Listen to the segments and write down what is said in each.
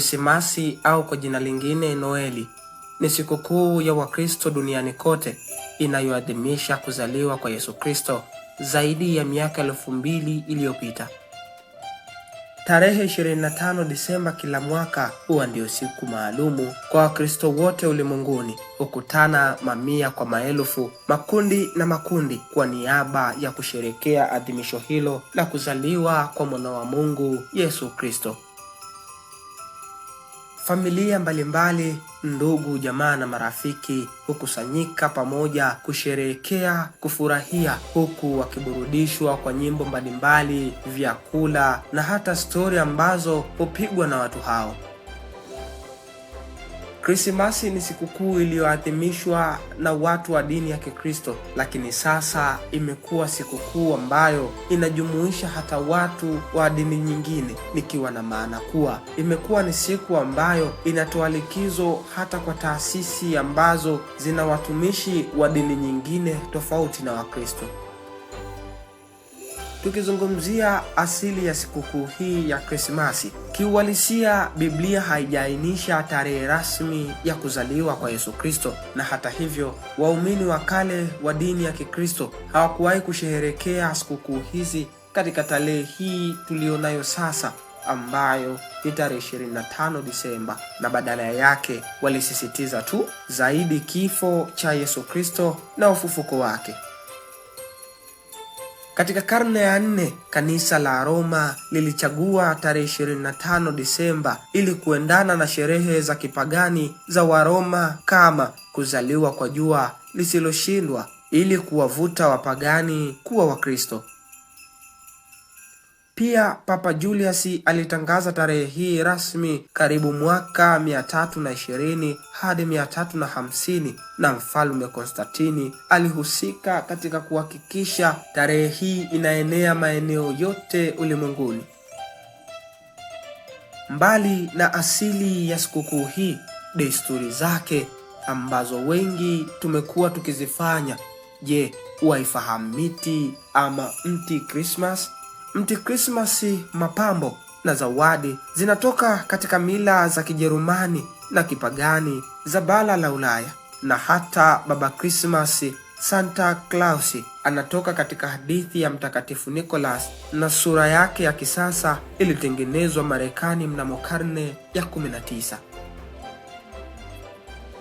Krismasi au kwa jina lingine Noeli ni sikukuu ya Wakristo duniani kote inayoadhimisha kuzaliwa kwa Yesu Kristo zaidi ya miaka 2000 iliyopita. Tarehe 25 Disemba kila mwaka huwa ndio siku maalumu kwa Wakristo wote ulimwenguni. Hukutana mamia kwa maelfu, makundi na makundi kwa niaba ya kusherekea adhimisho hilo la kuzaliwa kwa mwana wa Mungu Yesu Kristo. Familia mbalimbali, ndugu, jamaa na marafiki hukusanyika pamoja kusherehekea, kufurahia, huku wakiburudishwa kwa nyimbo mbalimbali, vyakula na hata stori ambazo hupigwa na watu hao. Krismasi ni sikukuu iliyoadhimishwa na watu wa dini ya Kikristo, lakini sasa imekuwa sikukuu ambayo inajumuisha hata watu wa dini nyingine, nikiwa na maana kuwa imekuwa ni siku ambayo inatoa likizo hata kwa taasisi ambazo zina watumishi wa dini nyingine tofauti na Wakristo. Tukizungumzia asili ya sikukuu hii ya Krismasi, kiuhalisia Biblia haijaainisha tarehe rasmi ya kuzaliwa kwa Yesu Kristo, na hata hivyo waumini wa kale wa dini ya Kikristo hawakuwahi kusherehekea sikukuu hizi katika tarehe hii tulionayo sasa, ambayo ni tarehe 25 Disemba, na badala yake walisisitiza tu zaidi kifo cha Yesu Kristo na ufufuko wake. Katika karne ya 4, kanisa la Roma lilichagua tarehe 25 Disemba ili kuendana na sherehe za kipagani za Waroma kama kuzaliwa kwa jua lisiloshindwa, ili kuwavuta wapagani kuwa Wakristo. Pia Papa Julius alitangaza tarehe hii rasmi karibu mwaka 320 hadi 350, na Mfalme Konstantini alihusika katika kuhakikisha tarehe hii inaenea maeneo yote ulimwenguni. Mbali na asili ya sikukuu hii, desturi zake ambazo wengi tumekuwa tukizifanya. Je, waifahamu miti ama mti Christmas? Mti Krismasi, mapambo na zawadi zinatoka katika mila za Kijerumani na kipagani za bara la Ulaya, na hata Baba Krismasi, Santa Claus, anatoka katika hadithi ya Mtakatifu Nicholas, na sura yake ya kisasa ilitengenezwa Marekani mnamo karne ya 19.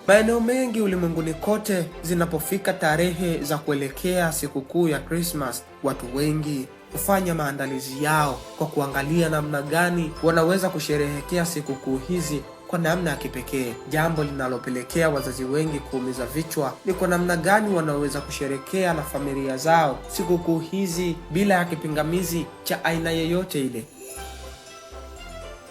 Maeneo mengi ulimwenguni kote, zinapofika tarehe za kuelekea sikukuu ya Christmas, watu wengi hufanya maandalizi yao kwa kuangalia namna gani wanaweza kusherehekea sikukuu hizi kwa namna ya kipekee. Jambo linalopelekea wazazi wengi kuumiza vichwa ni kwa namna gani wanaweza kusherehekea na familia zao sikukuu hizi bila ya kipingamizi cha aina yoyote ile.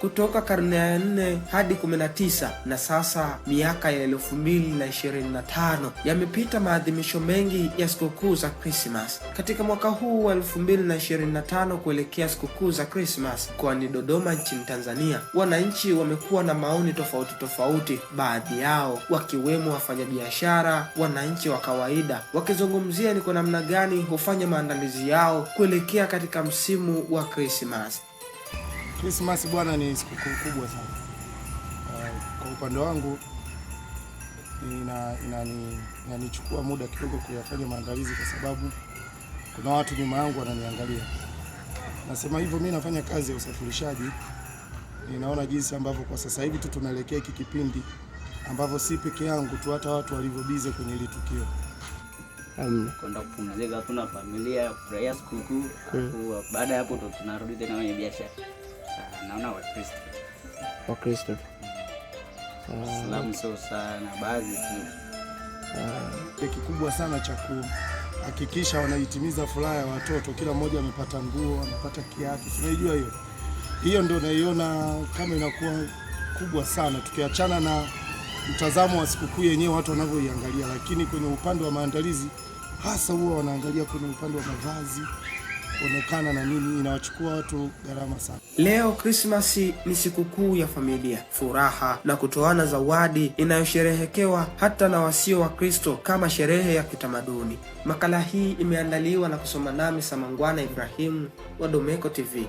Kutoka karne ya 4 hadi 19 na sasa miaka ya 2025 yamepita, maadhimisho mengi ya sikukuu za Christmas. Katika mwaka huu wa 2025 kuelekea sikukuu za Christmas mkoani Dodoma nchini Tanzania, wananchi wamekuwa na maoni tofauti, baadhi yao wakiwemo wafanyabiashara, wananchi wa kawaida, wakizungumzia ni kwa namna gani hufanya maandalizi yao kuelekea katika msimu wa Christmas. Christmas bwana ni sikukuu kubwa sana. Kwa upande wangu inanichukua muda kidogo kuyafanya maandalizi, kwa sababu kuna watu nyuma yangu wananiangalia. Nasema hivyo, mimi nafanya kazi ya usafirishaji. Ninaona jinsi ambavyo kwa sasa hivi tu tunaelekea hiki kipindi ambavyo si peke yangu tu, hata watu walivyobize kwenye hili tukio. Kwenda kupumzika, tuna familia, kufurahia sikukuu. Baada ya hapo tunarudi tena kwenye biashara. Naona Wakristo. Islamu sio sana, baadhi tu. Kikubwa sana cha kuhakikisha wanaitimiza furaha ya watoto, kila mmoja amepata nguo, amepata kiatu. Unajua hiyo ndio naiona kama inakuwa kubwa sana, tukiachana na mtazamo wa sikukuu yenyewe watu wanavyoiangalia, lakini kwenye upande wa maandalizi hasa huwa wanaangalia kwenye upande wa mavazi, kuonekana na nini, inawachukua watu gharama sana. Leo Krismasi ni sikukuu ya familia, furaha na kutoana zawadi inayosherehekewa hata na wasio wa Kristo kama sherehe ya kitamaduni. Makala hii imeandaliwa na kusoma nami Samangwana Ibrahimu wa Domeko TV.